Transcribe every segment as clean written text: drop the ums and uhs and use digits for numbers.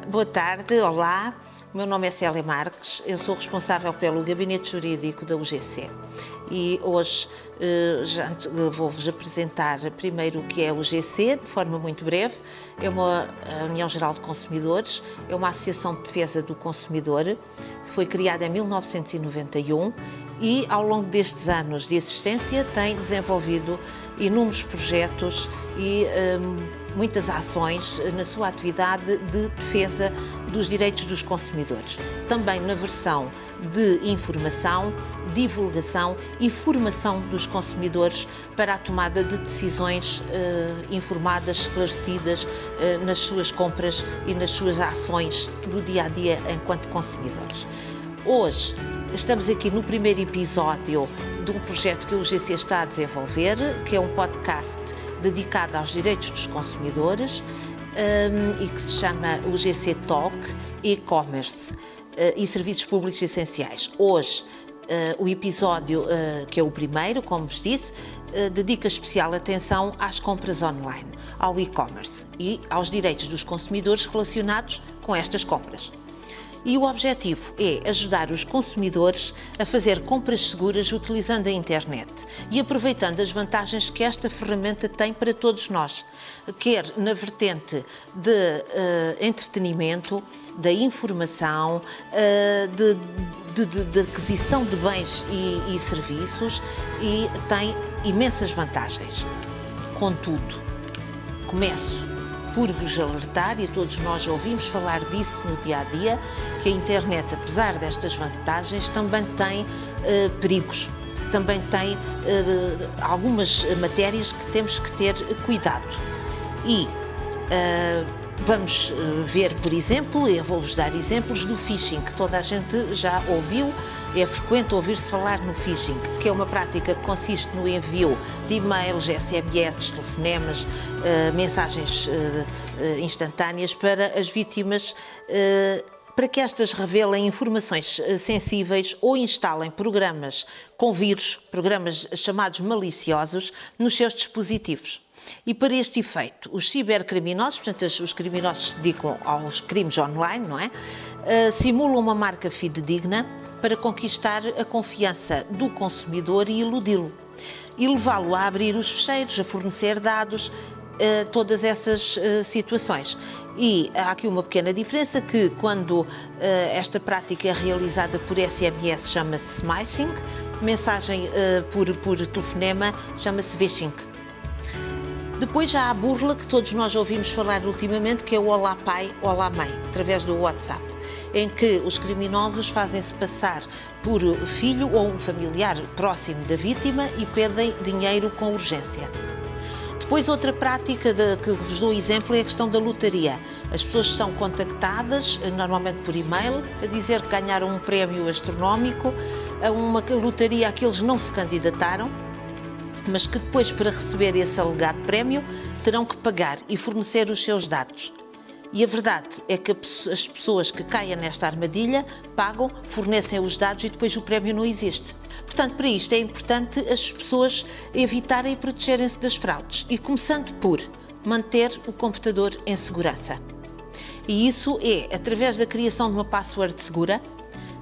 Boa tarde, olá. O meu nome é Célia Marques, eu sou responsável pelo Gabinete Jurídico da UGC e hoje vou-vos apresentar primeiro o que é a UGC, de forma muito breve. É uma União Geral de Consumidores, é uma associação de defesa do consumidor, que foi criada em 1991 e ao longo destes anos de existência tem desenvolvido inúmeros projetos e muitas ações na sua atividade de defesa dos direitos dos consumidores. Também na versão de informação, divulgação e formação dos consumidores para a tomada de decisões informadas, esclarecidas nas suas compras e nas suas ações do dia-a-dia enquanto consumidores. Hoje estamos aqui no primeiro episódio de um projeto que a UGC está a desenvolver, que é um podcast dedicado aos direitos dos consumidores e que se chama UGC Talk e-commerce e serviços públicos essenciais. Hoje, o episódio, que é o primeiro, como vos disse, dedica especial atenção às compras online, ao e-commerce e aos direitos dos consumidores relacionados com estas compras. E o objetivo é ajudar os consumidores a fazer compras seguras utilizando a internet e aproveitando as vantagens que esta ferramenta tem para todos nós, quer na vertente de entretenimento, da informação, de aquisição de bens e serviços, e tem imensas vantagens. Contudo, começo por vos alertar, e todos nós ouvimos falar disso no dia-a-dia, que a internet, apesar destas vantagens, também tem perigos, também tem algumas matérias que temos que ter cuidado. E vamos ver, por exemplo, eu vou-vos dar exemplos do phishing, que toda a gente já ouviu. É frequente ouvir-se falar no phishing, que é uma prática que consiste no envio de e-mails, SMS, telefonemas, mensagens instantâneas para as vítimas, para que estas revelem informações sensíveis ou instalem programas com vírus, programas chamados maliciosos, nos seus dispositivos. E para este efeito, os cibercriminosos, portanto os criminosos se dedicam aos crimes online, não é? Simulam uma marca fidedigna para conquistar a confiança do consumidor e iludi-lo. E levá-lo a abrir os fecheiros, a fornecer dados, todas essas situações. E há aqui uma pequena diferença, que quando esta prática é realizada por SMS chama-se smishing, mensagem por telefonema chama-se phishing. Depois já há a burla, que todos nós ouvimos falar ultimamente, que é o Olá Pai, Olá Mãe, através do WhatsApp, em que os criminosos fazem-se passar por filho ou um familiar próximo da vítima e pedem dinheiro com urgência. Depois, outra prática que vos dou exemplo é a questão da lotaria. As pessoas são contactadas, normalmente por e-mail, a dizer que ganharam um prémio astronómico, a uma lotaria a que eles não se candidataram, mas que depois, para receber esse alegado prémio, terão que pagar e fornecer os seus dados. E a verdade é que as pessoas que caem nesta armadilha pagam, fornecem os dados e depois o prémio não existe. Portanto, para isto é importante as pessoas evitarem e protegerem-se das fraudes, e começando por manter o computador em segurança. E isso é através da criação de uma password segura,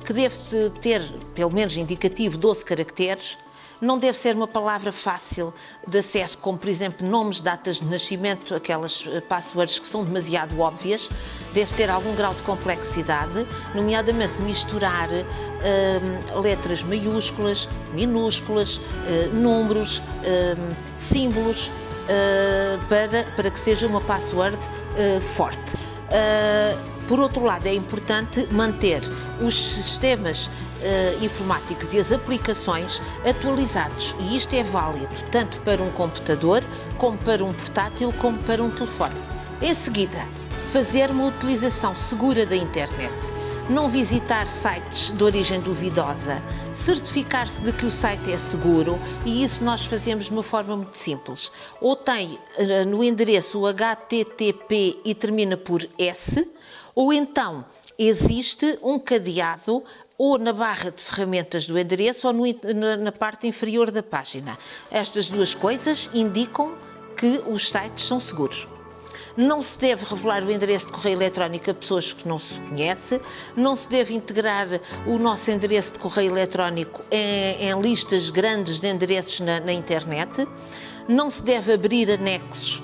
que deve-se ter, pelo menos indicativo, 12 caracteres. Não deve ser uma palavra fácil de acesso, como, por exemplo, nomes, datas de nascimento, aquelas passwords que são demasiado óbvias. Deve ter algum grau de complexidade, nomeadamente misturar letras maiúsculas, minúsculas, números, símbolos, para que seja uma password forte. Por outro lado, é importante manter os sistemas informáticos e as aplicações atualizados, e isto é válido tanto para um computador, como para um portátil, como para um telefone. Em seguida, fazer uma utilização segura da internet, não visitar sites de origem duvidosa, certificar-se de que o site é seguro, e isso nós fazemos de uma forma muito simples. Ou tem no endereço o HTTP e termina por S, ou então existe um cadeado ou na barra de ferramentas do endereço ou na parte inferior da página. Estas duas coisas indicam que os sites são seguros. Não se deve revelar o endereço de correio eletrónico a pessoas que não se conhece, não se deve integrar o nosso endereço de correio eletrónico em listas grandes de endereços na internet, não se deve abrir anexos,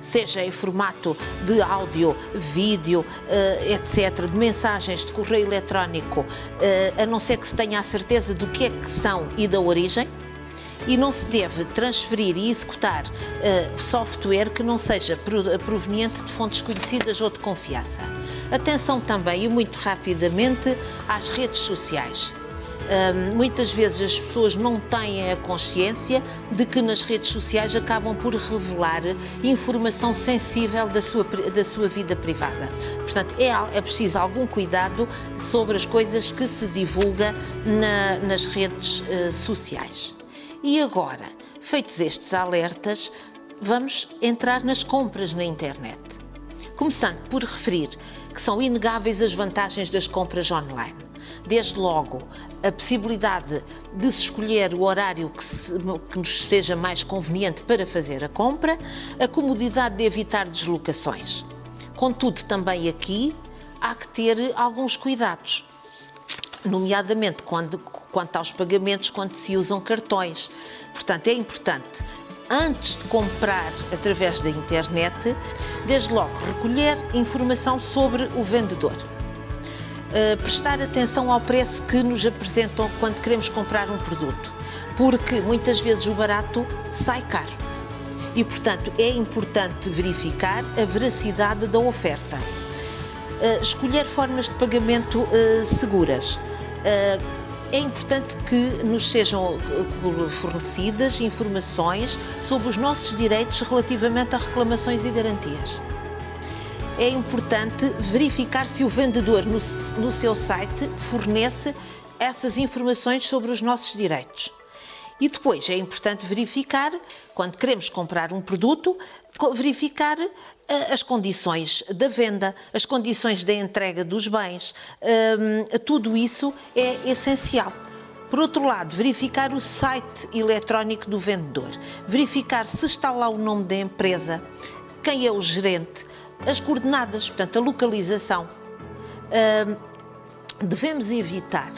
seja em formato de áudio, vídeo, etc., de mensagens de correio eletrónico, a não ser que se tenha a certeza do que é que são e da origem. E não se deve transferir e executar software que não seja proveniente de fontes conhecidas ou de confiança. Atenção também, e muito rapidamente, às redes sociais. Muitas vezes as pessoas não têm a consciência de que nas redes sociais acabam por revelar informação sensível da sua vida privada. Portanto, é preciso algum cuidado sobre as coisas que se divulga nas redes sociais. E agora, feitos estes alertas, vamos entrar nas compras na internet. Começando por referir que são inegáveis as vantagens das compras online. Desde logo, a possibilidade de se escolher o horário que nos seja mais conveniente para fazer a compra, a comodidade de evitar deslocações. Contudo, também aqui há que ter alguns cuidados, nomeadamente quanto aos pagamentos quando se usam cartões. Portanto, é importante, antes de comprar através da internet, desde logo recolher informação sobre o vendedor. Prestar atenção ao preço que nos apresentam quando queremos comprar um produto, porque muitas vezes o barato sai caro. E, portanto, é importante verificar a veracidade da oferta. Escolher formas de pagamento seguras. É importante que nos sejam fornecidas informações sobre os nossos direitos relativamente a reclamações e garantias. É importante verificar se o vendedor no seu site fornece essas informações sobre os nossos direitos. E depois é importante verificar, quando queremos comprar um produto, verificar as condições da venda, as condições da entrega dos bens. Tudo isso é essencial. Por outro lado, verificar o site eletrónico do vendedor, verificar se está lá o nome da empresa, quem é o gerente, as coordenadas, portanto, a localização. Devemos evitar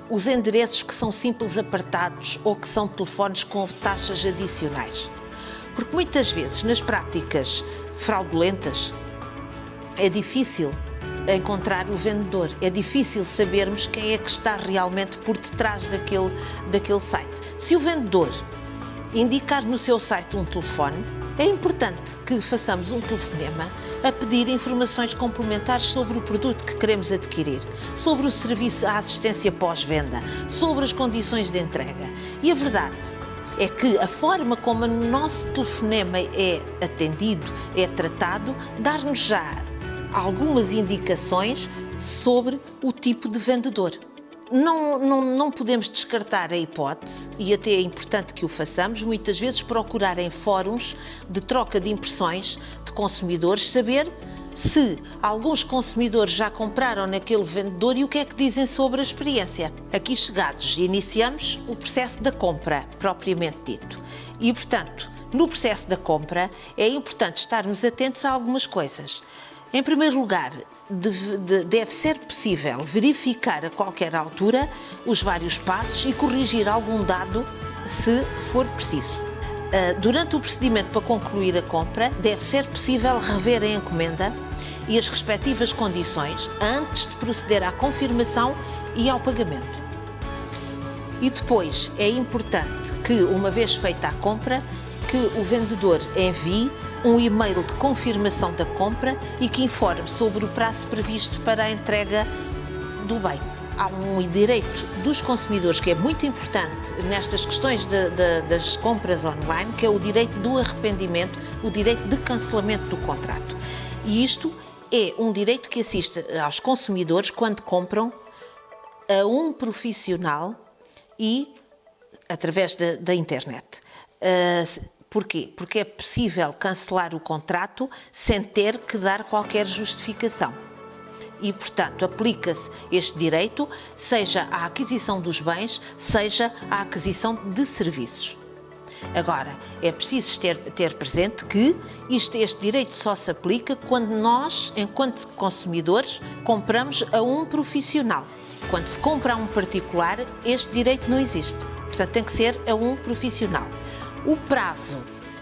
os endereços que são simples apartados ou que são telefones com taxas adicionais. Porque muitas vezes, nas práticas fraudulentas, é difícil encontrar o vendedor, é difícil sabermos quem é que está realmente por detrás daquele site. Se o vendedor indicar no seu site um telefone, é importante que façamos um telefonema a pedir informações complementares sobre o produto que queremos adquirir, sobre o serviço, a assistência pós-venda, sobre as condições de entrega. E a verdade é que a forma como o nosso telefonema é atendido, é tratado, dá-nos já algumas indicações sobre o tipo de vendedor. Não podemos descartar a hipótese, e até é importante que o façamos, muitas vezes procurar em fóruns de troca de impressões de consumidores, saber se alguns consumidores já compraram naquele vendedor e o que é que dizem sobre a experiência. Aqui chegados, iniciamos o processo da compra, propriamente dito. E, portanto, no processo da compra é importante estarmos atentos a algumas coisas. Em primeiro lugar, deve ser possível verificar a qualquer altura os vários passos e corrigir algum dado se for preciso. Durante o procedimento para concluir a compra, deve ser possível rever a encomenda e as respectivas condições antes de proceder à confirmação e ao pagamento. E depois é importante que, uma vez feita a compra, que o vendedor envie um e-mail de confirmação da compra e que informe sobre o prazo previsto para a entrega do bem. Há um direito dos consumidores que é muito importante nestas questões das compras online, que é o direito do arrependimento, o direito de cancelamento do contrato. E isto é um direito que assiste aos consumidores quando compram a um profissional e através da internet. Porquê? Porque é possível cancelar o contrato sem ter que dar qualquer justificação. E, portanto, aplica-se este direito, seja à aquisição dos bens, seja à aquisição de serviços. Agora, é preciso ter presente que este direito só se aplica quando nós, enquanto consumidores, compramos a um profissional. Quando se compra a um particular, este direito não existe. Portanto, tem que ser a um profissional. O prazo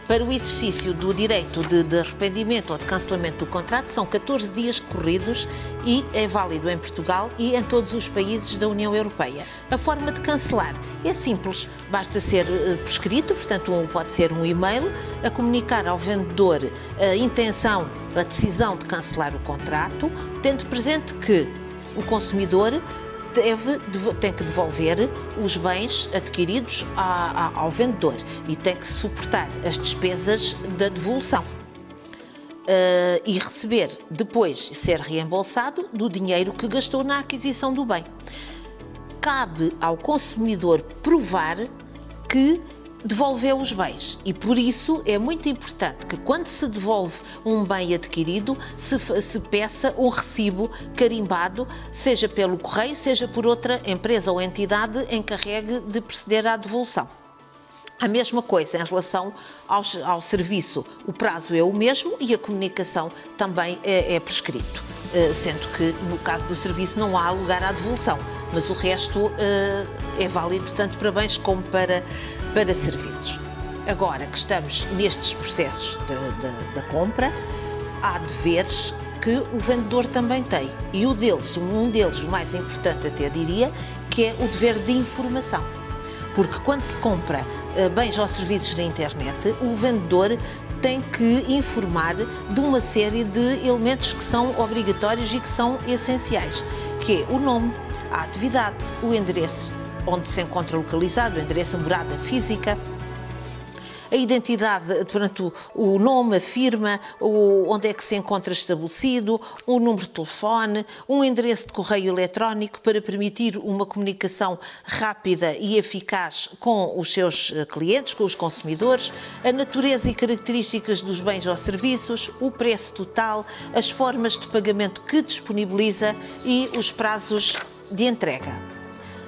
para o exercício do direito de arrependimento ou de cancelamento do contrato são 14 dias corridos e é válido em Portugal e em todos os países da União Europeia. A forma de cancelar é simples, basta ser por escrito, portanto pode ser um e-mail, a comunicar ao vendedor a intenção, a decisão de cancelar o contrato, tendo presente que o consumidor tem que devolver os bens adquiridos ao vendedor e tem que suportar as despesas da devolução e receber depois, ser reembolsado do dinheiro que gastou na aquisição do bem. Cabe ao consumidor provar que devolveu os bens e por isso é muito importante que quando se devolve um bem adquirido se peça um recibo carimbado, seja pelo correio, seja por outra empresa ou entidade encarregue de proceder à devolução. A mesma coisa em relação ao serviço, o prazo é o mesmo e a comunicação também é por escrito, sendo que no caso do serviço não há lugar à devolução, mas o resto é válido tanto para bens como para serviços. Agora que estamos nestes processos da compra, há deveres que o vendedor também tem e um deles, o mais importante até diria, que é o dever de informação, porque quando se compra bens ou serviços na internet, o vendedor tem que informar de uma série de elementos que são obrigatórios e que são essenciais, que é o nome, a atividade, o endereço onde se encontra localizado, o endereço, a morada física, a identidade, portanto, o nome, a firma, onde é que se encontra estabelecido, o número de telefone, um endereço de correio eletrónico para permitir uma comunicação rápida e eficaz com os seus clientes, com os consumidores, a natureza e características dos bens ou serviços, o preço total, as formas de pagamento que disponibiliza e os prazos de entrega.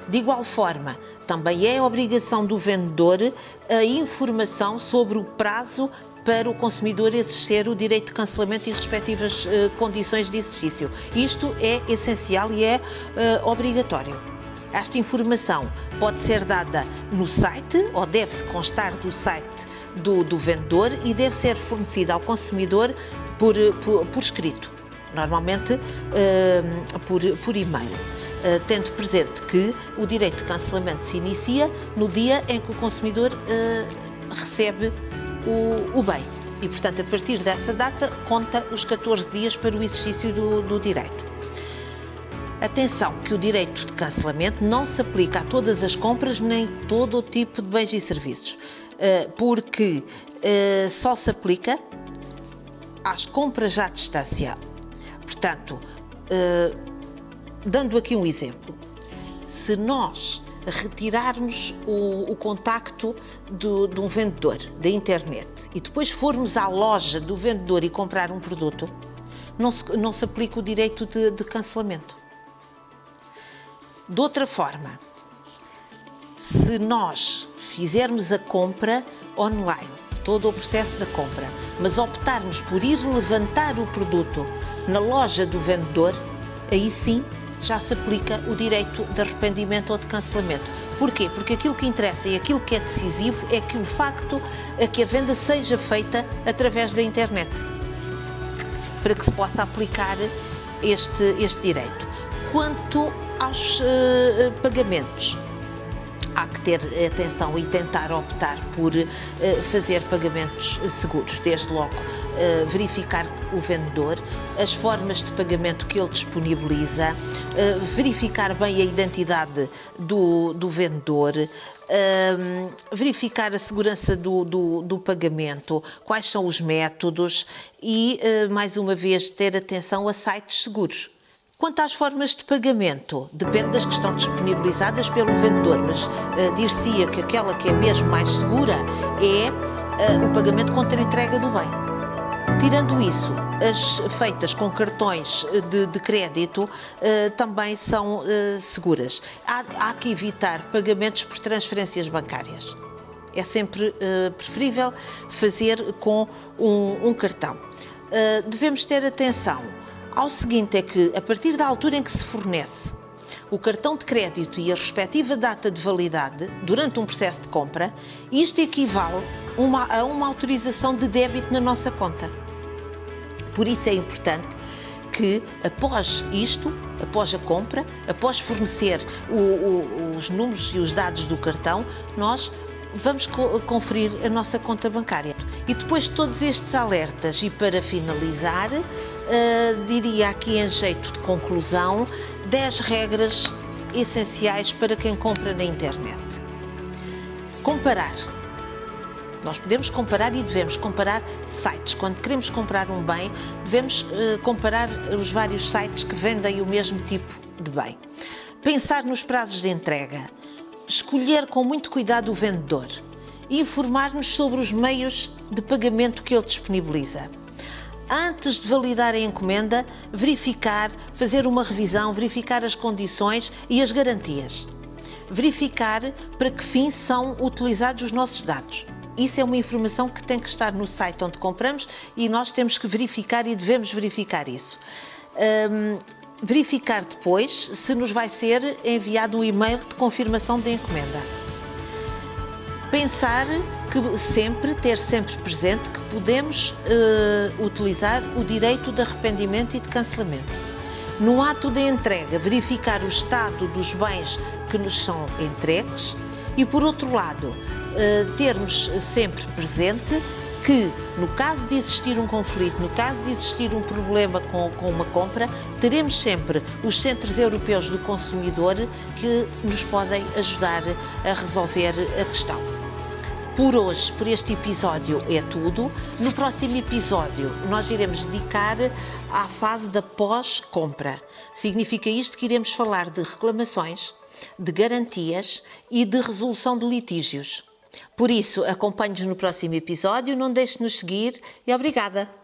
De igual forma, também é obrigação do vendedor a informação sobre o prazo para o consumidor exercer o direito de cancelamento e respectivas condições de exercício. Isto é essencial e é obrigatório. Esta informação pode ser dada no site ou deve-se constar do site do vendedor e deve ser fornecida ao consumidor por escrito, normalmente por e-mail. Tendo presente que o direito de cancelamento se inicia no dia em que o consumidor recebe o bem e, portanto, a partir dessa data conta os 14 dias para o exercício do direito. Atenção que o direito de cancelamento não se aplica a todas as compras nem todo o tipo de bens e serviços, porque só se aplica às compras à distância. Portanto, dando aqui um exemplo, se nós retirarmos o contacto de um vendedor da internet e depois formos à loja do vendedor e comprar um produto, não se aplica o direito de cancelamento. De outra forma, se nós fizermos a compra online, todo o processo da compra, mas optarmos por ir levantar o produto na loja do vendedor, aí sim já se aplica o direito de arrependimento ou de cancelamento. Porquê? Porque aquilo que interessa e aquilo que é decisivo é que o facto é que a venda seja feita através da internet, para que se possa aplicar este direito. Quanto aos pagamentos, há que ter atenção e tentar optar por fazer pagamentos seguros, desde logo verificar o vendedor, as formas de pagamento que ele disponibiliza, verificar bem a identidade do vendedor, verificar a segurança do pagamento, quais são os métodos e, mais uma vez, ter atenção a sites seguros. Quanto às formas de pagamento, depende das que estão disponibilizadas pelo vendedor, mas dir-se-ia que aquela que é mesmo mais segura é o pagamento contra a entrega do bem. Tirando isso, as feitas com cartões de crédito também são seguras. Há que evitar pagamentos por transferências bancárias. É sempre preferível fazer com um cartão. Devemos ter atenção ao seguinte, é que a partir da altura em que se fornece o cartão de crédito e a respectiva data de validade, durante um processo de compra, isto equivale a uma autorização de débito na nossa conta. Por isso é importante que, após isto, após a compra, após fornecer os números e os dados do cartão, nós vamos conferir a nossa conta bancária. E depois de todos estes alertas, e para finalizar, diria aqui em jeito de conclusão, 10 regras essenciais para quem compra na internet. Comparar. Nós podemos comparar e devemos comparar sites. Quando queremos comprar um bem, devemos comparar os vários sites que vendem o mesmo tipo de bem. Pensar nos prazos de entrega. Escolher com muito cuidado o vendedor. Informar-nos sobre os meios de pagamento que ele disponibiliza. Antes de validar a encomenda, verificar, fazer uma revisão, verificar as condições e as garantias. Verificar para que fins são utilizados os nossos dados. Isso é uma informação que tem que estar no site onde compramos e nós temos que verificar e devemos verificar isso. Verificar depois se nos vai ser enviado um e-mail de confirmação da encomenda. Pensar ter sempre presente que podemos utilizar o direito de arrependimento e de cancelamento. No ato da entrega, verificar o estado dos bens que nos são entregues e, por outro lado, termos sempre presente que, no caso de existir um conflito, no caso de existir um problema com uma compra, teremos sempre os Centros Europeus do Consumidor que nos podem ajudar a resolver a questão. Por hoje, por este episódio, é tudo. No próximo episódio, nós iremos dedicar à fase da pós-compra. Significa isto que iremos falar de reclamações, de garantias e de resolução de litígios. Por isso, acompanhe-nos no próximo episódio, não deixe de nos seguir e obrigada!